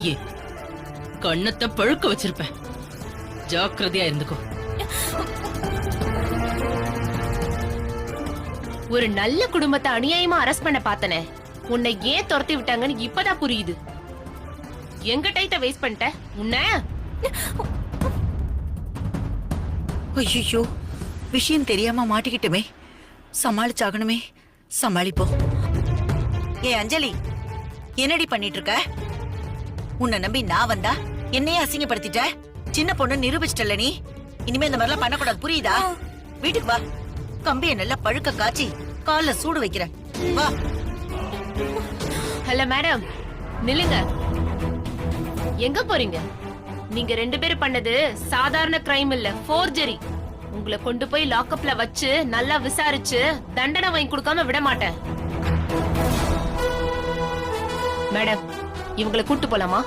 ஏ கண்ணத்தை பழுக்க வச்சிருப்பேன். ஜாக்கிரதையா இருந்துக்கோ. ஒரு நல்ல குடும்பத்தை அநியாயமா அரெஸ்ட் பண்ண பார்த்தனே, உன்னை ஏன் துரத்தி விட்டாங்கன்னு இப்பதான் புரியுது. எங்க டைத்த வேஸ்ட் பண்ணிட்ட உன்ன. ஐயோ, விஷயம் தெரியாம மாட்டிக்கிட்டுமே, சமாளிச்சாகணுமே. சமாளிப்போம். ஏ அஞ்சலி, என்னடி பண்ணிட்டு இருக்க? உன்னை நம்பி நான் வந்தா என்னையே அசிங்கப்படுத்திட்ட. சின்ன பொண்ணு நிரூபிச்சிட்டல நீ. இனிமே இந்த மாதிரிலாம் பண்ணக்கூடாது, புரியுதா? வீட்டுக்கு வா, கம்பிய நல்லா பழுக்க காய்ச்சி கால்ல சூடு வைக்கிறேன். வா. ஹலோ மேடம், நில்லுங்க. எங்க போறீங்க? நீங்க 2 பேரும் பண்ணது சாதாரண கிரைம் இல்ல, ஃபோர்ஜரி. உங்களை கொண்டு போய் லாக்அப்ல வச்சு நல்லா விசாரிச்சு தண்டனை வாங்கி கொடுக்காம விட மாட்டேன். மேடம், இவங்களை கூட்டு போலாமா?